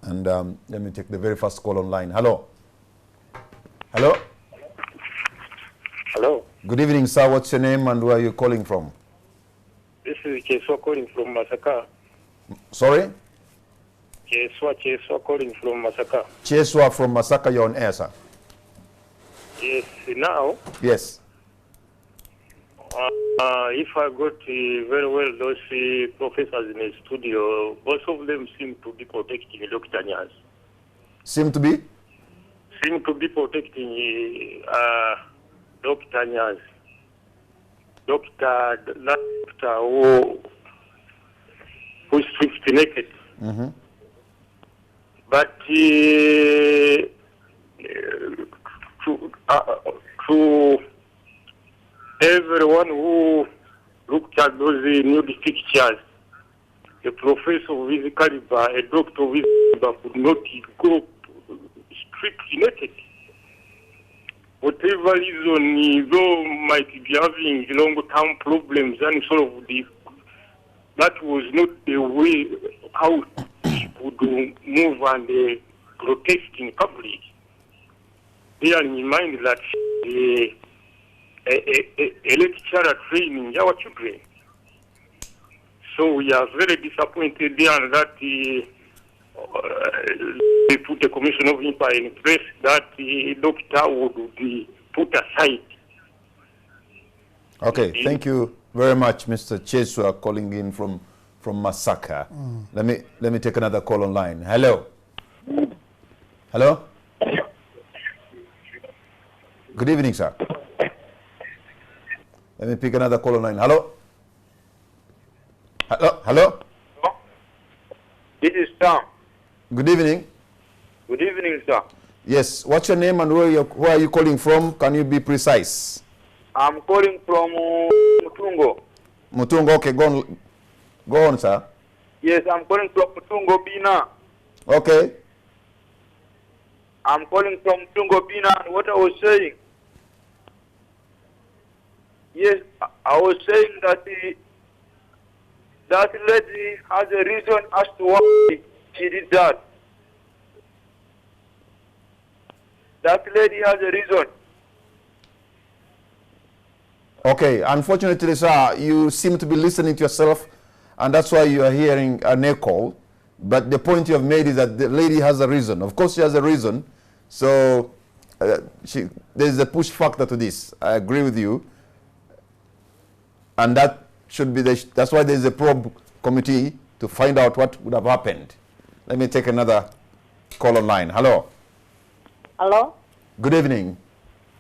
And let me take the very first call online. Hello. Hello. Hello. Good evening, sir. What's your name and where are you calling from? This is Cheswa calling from Masaka. Sorry? Cheswa calling from Masaka. Cheswa from Masaka, you're on air, sir. Yes, now, Yes. if I got very well those professors in the studio, both of them seem to be protecting Dr. Nyanzi. Seem to be? Seem to be protecting Dr. Nyanzi. Doctor who stripped naked. But to everyone who looked at those nude pictures, a professor of his caliber, a doctor of his caliber could not go strictly naked. Whatever reason, though might be having long-term problems and solve the, that was not the way how he could move and protest in public. Bearing in mind that a lecturer training our children. So we are very disappointed there that they put a commission of inquiry in place that the doctor would be put aside. Okay, thank you very much, Mr. Cheswa, calling in from Masaka. Let me take another call online. Hello. Hello. Good evening, sir. Let me pick another call online. Hello. Hello. Hello. This is Tom. Good evening. Good evening, sir. Yes. What's your name and where are you calling from? Can you be precise? I'm calling from Mutungo. Mutungo. Okay. Go on, sir. Yes, I'm calling from Mutungo, Bina. Okay. I'm calling from Mutungo, Bina. And what I was saying, yes, I was saying that that lady has a reason as to why she did that. That lady has a reason. Okay. Unfortunately, sir, you seem to be listening to yourself, and that's why you are hearing an echo. But the point you have made is that the lady has a reason. Of course, she has a reason. So there's a push factor to this. I agree with you. And that should be that's why there's a probe committee to find out what would have happened. Let me take another call online. Hello. Hello. Good evening.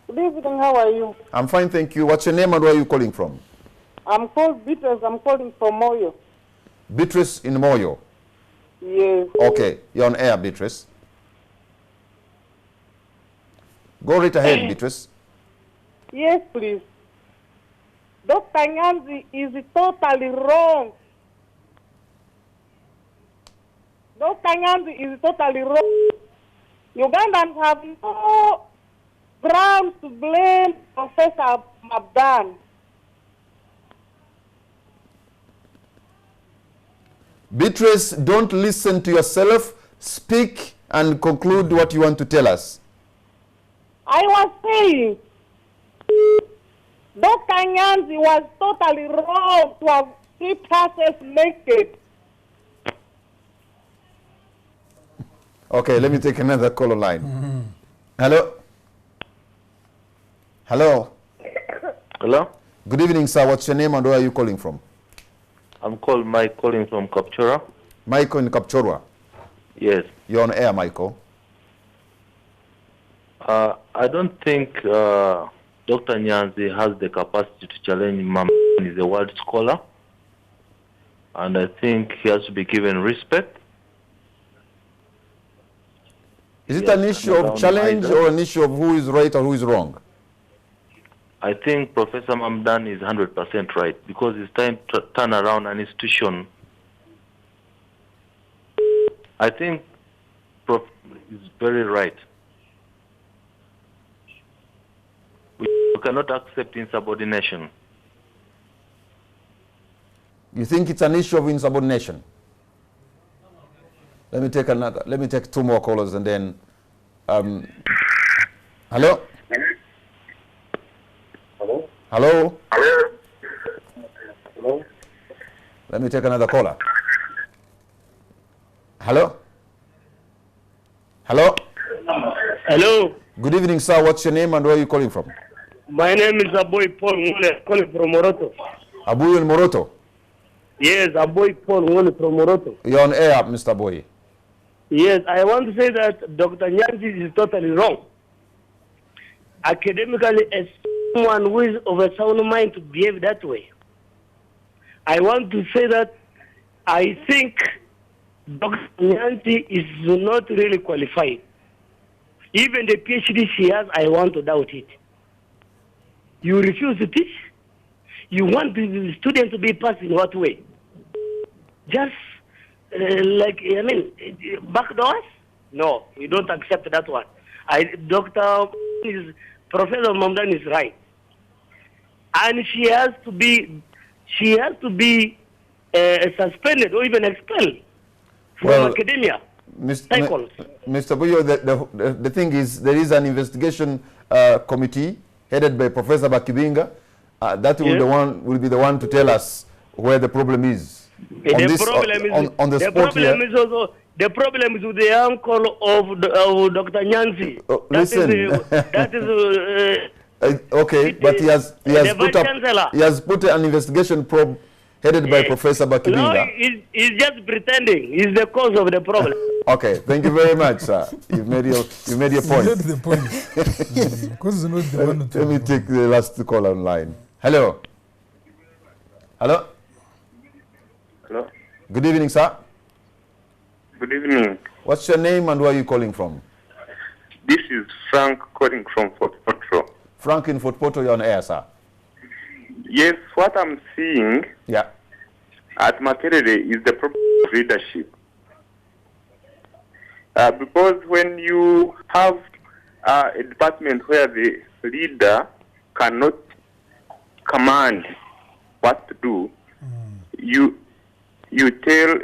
Good evening. How are you? I'm fine, thank you. What's your name and where are you calling from? I'm called Beatrice. I'm calling from Moyo. Beatrice in Moyo. Yes. Okay, you're on air, Beatrice. Go right ahead, Beatrice. Yes, please. Dr. Nyanzi is totally wrong. Dr. Nyanzi is totally wrong. Ugandans have no grounds to blame Professor Mamdani. Beatrice, don't listen to yourself. Speak and conclude what you want to tell us. I was saying, Dr. Nyanzi was totally wrong to have stripped herself naked. Okay, let me take another call line. Hello? Hello? Hello? Good evening, sir. What's your name and where are you calling from? I'm called Mike, calling from Kapchora. Michael in Kapchorwa. Yes. You're on air, Michael. I don't think Dr. Nyanzi has the capacity to challenge Mamdani. He's a world scholar. And I think he has to be given respect. Is it an issue of challenge or an issue of who is right or who is wrong? I think Professor Mamdani is 100% right, because it's time to turn around an institution. I think Prof is very right. We cannot accept insubordination. You think it's an issue of insubordination? Let me take two more callers and then hello? Hello? Hello? Hello? Let me take another caller. Hello? Hello? Hello. Good evening, sir. What's your name and where are you calling from? My name is Aboy Paul Ngule, calling from Moroto. Abu in Moroto. Yes, Aboy Paul Ngule from Moroto. You're on air, Mr. Boy. Yes, I want to say that Dr. Nyanzi is totally wrong. Academically, as someone who is of a sound mind to behave that way, I want to say that I think Dr. Nyanzi is not really qualified. Even the PhD she has, I want to doubt it. You refuse to teach? You want the student to be passed in what way? Just backdoors? No, we don't accept that one. Professor Mamdani is right. And she has to be suspended or even expelled from academia. Mr. Buyo, the thing is, there is an investigation committee headed by Professor Bakibinga. That will be the one to tell us where the problem is. The problem is with the uncle of Dr. Nyanzi. Okay, but he has put an investigation probe headed by Professor Bakibinga. No, he's just pretending. He's the cause of the problem. Okay, thank you very much, sir. You made your point. You made the point. Because not the one Let me take the last call online. Hello. Hello. Hello. Good evening, sir. Good evening. What's your name and where are you calling from? This is Frank calling from Fort Portal. Frank in Fort Portal, you're on air, sir. Yes, what I'm seeing at Makerere is the problem of leadership. Because when you have a department where the leader cannot command what to do, you tell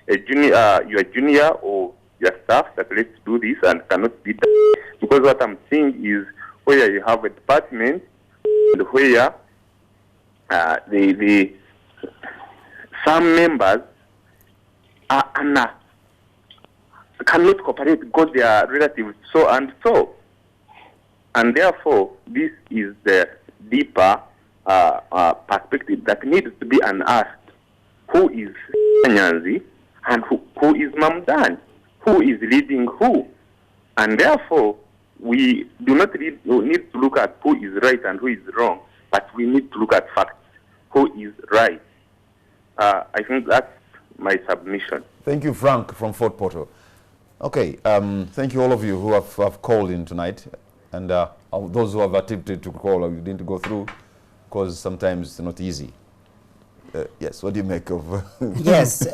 your junior or your staff that let's do this and cannot be done. Because what I'm seeing is where you have a department and where some members cannot cooperate because they are relatives so and so. And therefore, this is the deeper perspective that needs to be unearthed. Who is Nyanzi and who is Mamdani? Who is leading who? And therefore, we do not need to look at who is right and who is wrong, but we need to look at facts. Who is right? I think that's my submission. Thank you, Frank, from Fort Portal. Okay, thank you all of you who have called in tonight. And those who have attempted to call, you didn't go through, because sometimes it's not easy. Yes, what do you make of... Yes,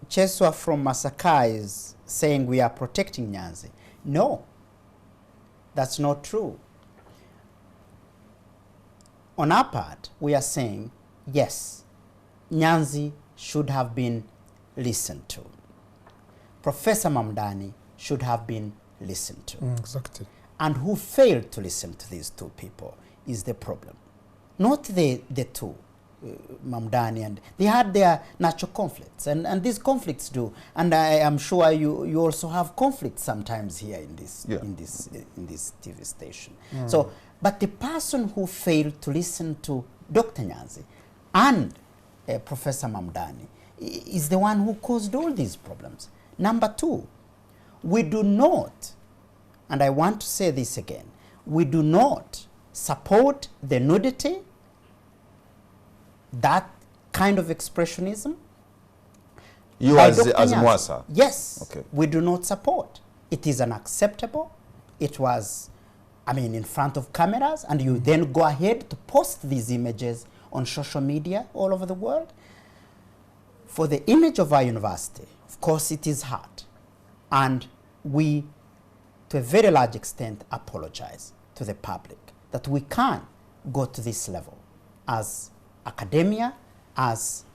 Cheswa from Masaka is saying we are protecting Nyanzi. No, that's not true. On our part, we are saying, yes, Nyanzi should have been listened to. Professor Mamdani should have been listened to. Exactly. And who failed to listen to these two people is the problem. Not the two, Mamdani, and they had their natural conflicts, and these conflicts do. And I am sure you also have conflicts sometimes here in this in this TV station. So, but the person who failed to listen to Dr. Nyanzi and Professor Mamdani is the one who caused all these problems. Number two, we do not, and I want to say this again, we do not support the nudity, that kind of expressionism. You as Mwasa? Yes, okay. We do not support. It is unacceptable. It was I mean, in front of cameras, and you then go ahead to post these images on social media all over the world. For the image of our university, of course, it is hard. And we, to a very large extent, apologize to the public that we can't go to this level as academia, as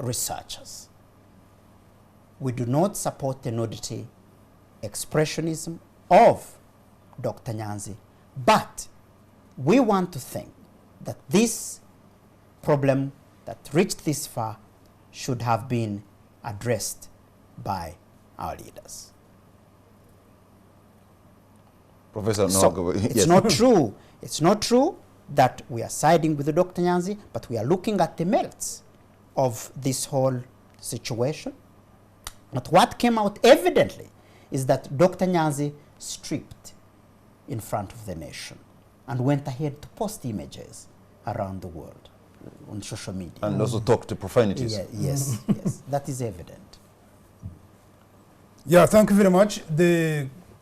researchers. We do not support the nudity expressionism of Dr. Nyanzi, but we want to think that this problem that reached this far should have been addressed by our leaders. Professor So Nuwagaba, it's yes. not true. It's not true that we are siding with Dr. Nyanzi, but we are looking at the merits of this whole situation. But what came out evidently is that Dr. Nyanzi stripped in front of the nation and went ahead to post images around the world on social media. And also talk to profanities. Yeah, yes, yes, that is evident. Yeah, thank you very much.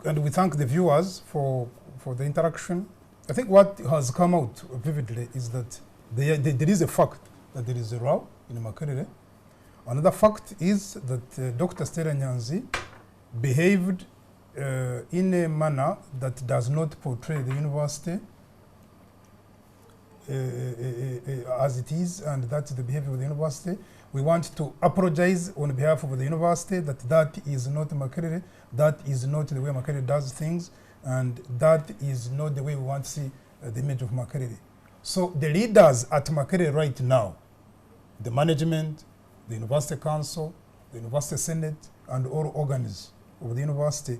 And we thank the viewers for the interaction. I think what has come out vividly is that there is a fact that there is a row in Makerere. Another fact is that Dr. Stella Nyanzi behaved in a manner that does not portray the university as it is, and that's the behavior of the university. We want to apologize on behalf of the university that is not Makerere, that is not the way Makerere does things, and that is not the way we want to see the image of Makerere. So the leaders at Makerere right now, the management, the University Council, the University Senate, and all organs of the university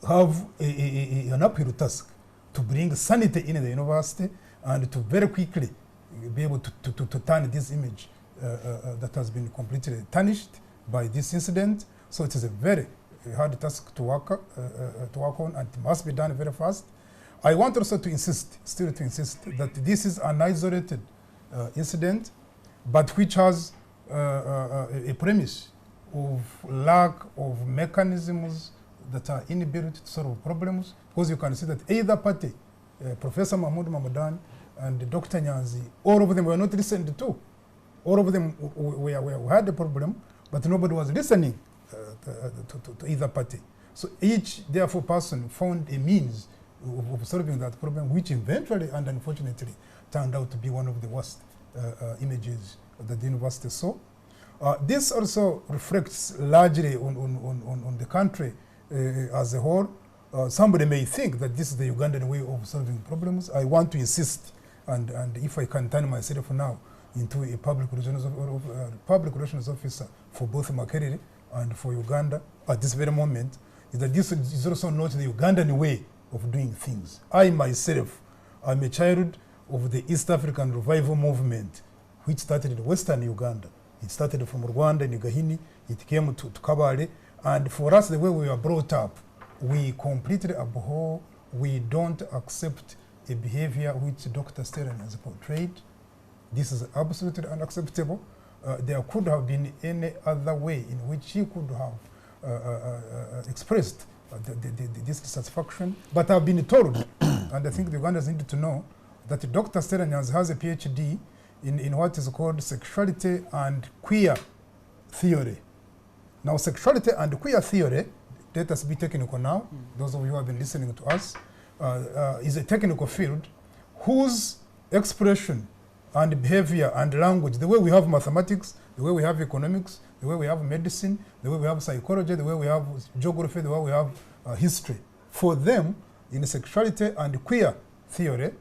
have an uphill task to bring sanity in the university and to very quickly be able to turn this image that has been completely tarnished by this incident. So it is a very hard task to work on, and it must be done very fast. I want also to insist, still to insist, that this is an isolated incident, but which has a premise of lack of mechanisms that are inbuilt to solve problems, because you can see that either party, Professor Mahmood Mamdani and Dr. Nyanzi, all of them were not listened to. All of them we had a problem, but nobody was listening to either party. So each, therefore, person found a means of solving that problem, which eventually and unfortunately turned out to be one of the worst images that the university saw. This also reflects largely on the country as a whole. Somebody may think that this is the Ugandan way of solving problems. I want to insist, and if I can turn myself now into a public relations officer for both Makerere and for Uganda at this very moment, is that this is also not the Ugandan way of doing things. I myself am a child of the East African Revival Movement, which started in Western Uganda. It started from Rwanda in Gahini, it came to Kabale, and for us, the way we were brought up, we completely abhor, we don't accept a behavior which Dr. Stella has portrayed. This is absolutely unacceptable. There could have been any other way in which he could have expressed this dissatisfaction, but I've been told, and I think the Ugandans need to know, that Dr. Stella Nyanzi has a PhD in what is called sexuality and queer theory. Now, sexuality and queer theory, let us be technical now, those of you who have been listening to us, is a technical field whose expression and behavior and language, the way we have mathematics, the way we have economics, the way we have medicine, the way we have psychology, the way we have geography, the way we have history. For them, in sexuality and queer theory,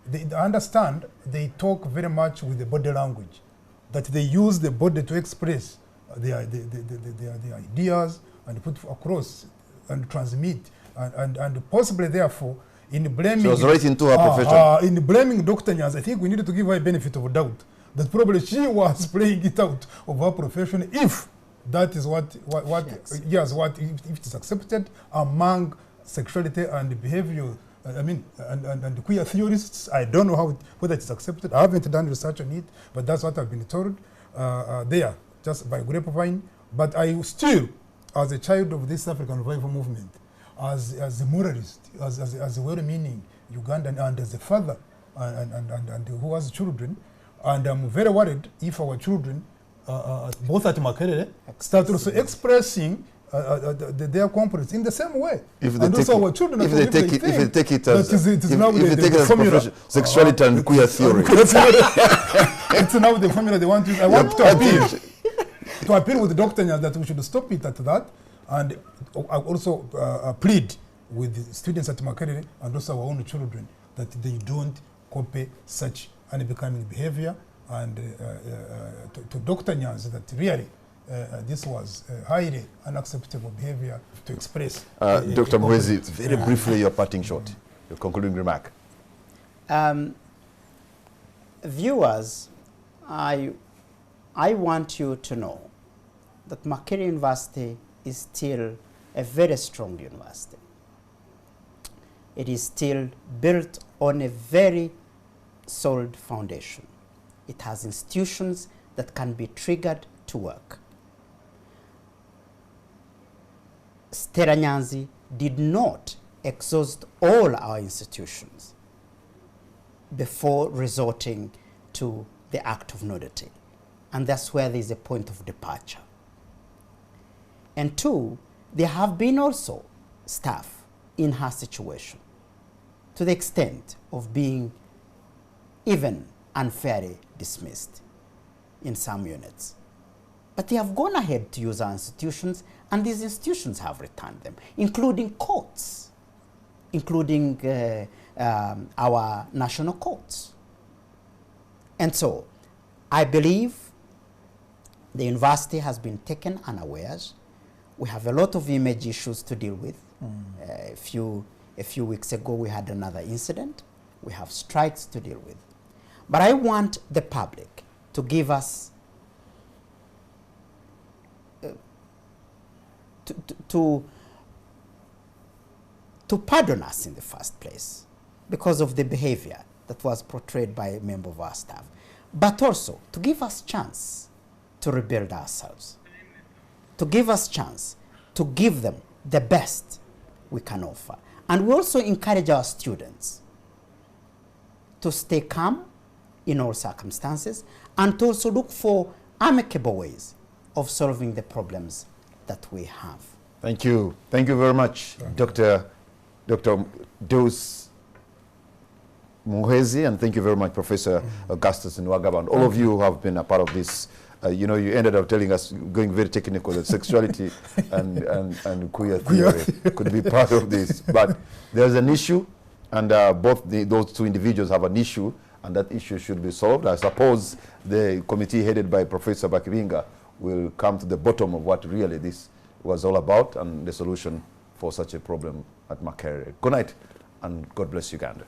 they understand, they talk very much with the body language, that they use the body to express their ideas and put across and transmit, and possibly, therefore, in blaming... She was right into her profession. In blaming Dr. Nyanzi, I think we needed to give her a benefit of doubt, that probably she was playing it out of her profession, if that is what if it is accepted among sexuality and behavior, and queer theorists. I don't know whether it's accepted. I haven't done research on it, but that's what I've been told there, just by grapevine. But I still, as a child of this African Revival Movement, as a moralist, as a well-meaning Ugandan, and as a father, and who has children. And I'm very worried if our children, both at Makerere, start also expressing their components in the same way. If they and take also it, our children, if they take it, if they take it as, it is now if they take it as formula. Sexuality and queer theory. It's now the formula they want to use. I want to appeal with Dr. Nyanzi that we should stop it at that, and I also plead with the students at Makerere and also our own children that they don't copy such unbecoming behavior, and to Dr. Nyanzi that really this was highly unacceptable behavior to express. Dr. Muhwezi, very briefly your parting shot, your concluding remark. Viewers, I want you to know that Makerere University is still a very strong university. It is still built on a very solid foundation. It has institutions that can be triggered to work. Stella Nyanzi did not exhaust all our institutions before resorting to the act of nudity. And that's where there is a point of departure. And two, there have been also staff in her situation to the extent of being even unfairly dismissed in some units. But they have gone ahead to use our institutions, and these institutions have returned them, including courts, including our national courts. And so I believe the university has been taken unawares. We have a lot of image issues to deal with. A few weeks ago, we had another incident. We have strikes to deal with. But I want the public to give us, to pardon us in the first place because of the behavior that was portrayed by a member of our staff, but also to give us chance to rebuild ourselves, to give us chance to give them the best we can offer. And we also encourage our students to stay calm in all circumstances and to also look for amicable ways of solving the problems that we have. Thank you. Thank you very much, Dr. Deus Muhwezi, and thank you very much, Professor Augustus Nuwagaba, and all of you who have been a part of this. You know, you ended up telling us, going very technical, that sexuality and queer theory could be part of this. But there's an issue, and those two individuals have an issue, and that issue should be solved. I suppose the committee headed by Professor Bakibinga will come to the bottom of what really this was all about and the solution for such a problem at Makerere. Good night, and God bless Uganda.